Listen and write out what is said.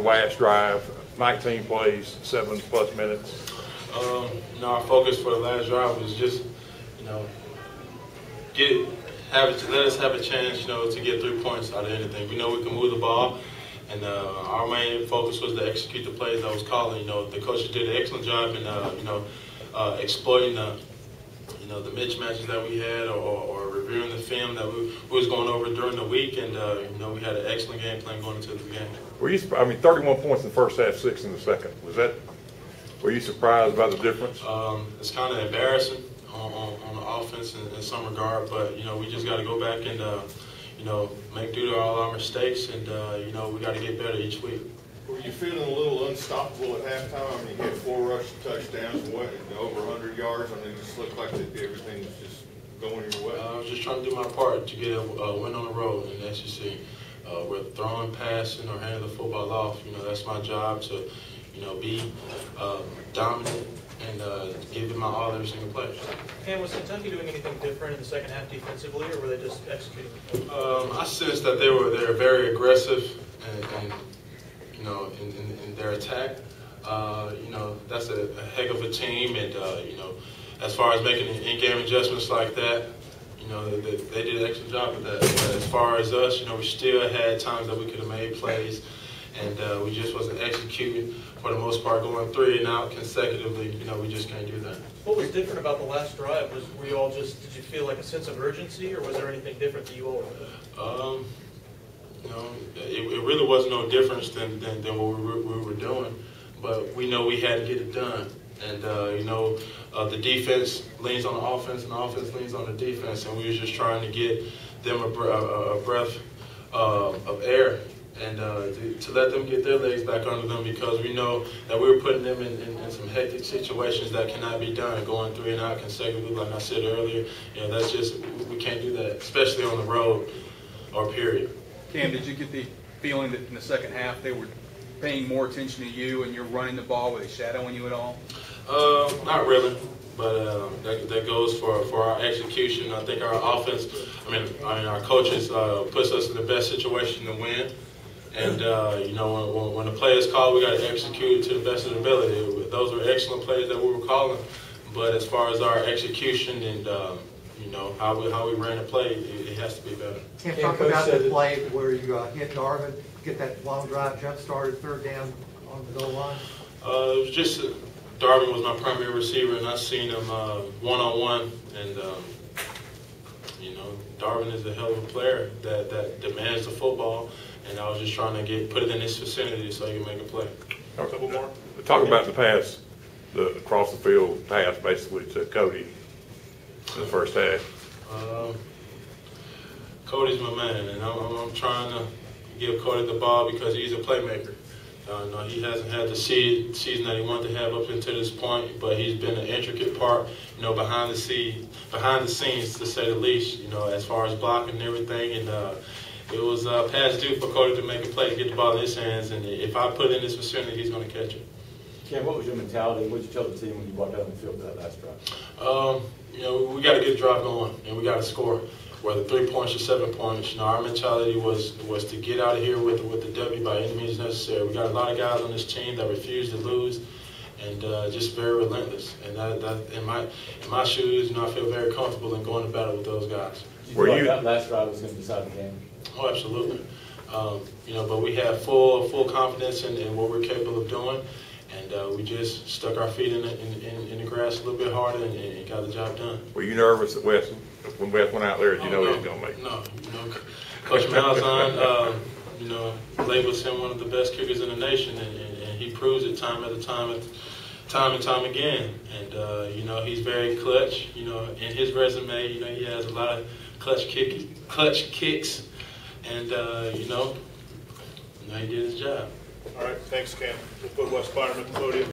last drive, 19 plays, 7+ minutes? Our focus for the last drive was just, let us have a chance, to get 3 points out of anything. We know we can move the ball, and our main focus was to execute the plays I was calling. The coaches did an excellent job in, exploiting the mismatches that we had, or reviewing the film that we was going over during the week, and we had an excellent game plan going into the game. 31 points in the first half, 6 in the second. Were you surprised by the difference? It's kind of embarrassing on the offense in some regard, but we just got to go back and make due to all our mistakes, and we got to get better each week. Were you feeling a little unstoppable at halftime? I mean, you had 4 rushing touchdowns and over 100 yards. I mean, it just looked like everything was just going your way. I was just trying to do my part to get a win on the road, and as you see, whether throwing, passing, or handing the football off, that's my job to, be dominant and give it my all every single play. And was Kentucky doing anything different in the second half defensively, or were they just executing? I sensed that they were very aggressive and in their attack. That's a heck of a team, and as far as making in-game adjustments like that, they did an excellent job with that. But as far as us, we still had times that we could have made plays, and we just wasn't executing for the most part, going 3 and out consecutively. We just can't do that. What was different about the last drive? Were you all did you feel like a sense of urgency, or was there anything different that you all were doing? It really was no difference than what we were doing, but we know we had to get it done. And, the defense leans on the offense, and the offense leans on the defense, and we were just trying to get them a breath of air, and to let them get their legs back under them, because we know that we were putting them in some hectic situations that cannot be done, going 3 and out consecutively, like I said earlier. That's just, we can't do that, especially on the road or period. Cam, did you get the feeling that in the second half they were paying more attention to you and you're running the ball? Were they shadowing you at all? Not really, but that goes for our execution. I think our offense, our coaches puts us in the best situation to win. And, when the play is called, we got to execute it to the best of the ability. Those were excellent plays that we were calling. But as far as our execution and, how we ran the play, it has to be better. Can't talk about the play where you hit Darvin, get that long drive jump started, 3rd down on the goal line? It was just Darvin was my primary receiver, and I seen him one-on-one, and Darvin is a hell of a player that demands the football, and I was just trying to put it in his vicinity so he can make a play. A couple more. Talk about the pass, the across the field pass, basically to Cody in the first half. Cody's my man, and I'm trying to give Cody the ball because he's a playmaker. He hasn't had the season that he wanted to have up until this point, but he's been an intricate part, behind the scenes, to say the least, as far as blocking and everything. And it was past due for Cody to make a play, to get the ball in his hands, and if I put it in his vicinity, he's going to catch it. Ken, what was your mentality? What did you tell the team when you walked out on the field for that last drive? We got to get the drive going, and we got to score, whether 3 points or 7 points. Our mentality was to get out of here with the W by any means necessary. We got a lot of guys on this team that refuse to lose, and just very relentless. And that in my shoes, I feel very comfortable in going to battle with those guys. Did you feel like that last drive was going to decide the game? Oh, absolutely. But we have full confidence in what we're capable of doing. And we just stuck our feet in the grass a little bit harder and got the job done. Were you nervous that when Wes went out there, he was going to make it? No. Coach Malzahn, labels him one of the best kickers in the nation, and he proves it time and time again. And, he's very clutch. In his resume, he has a lot of clutch kicks. And, he did his job. All right, thanks, Cam. We'll put Wes Byram at the podium.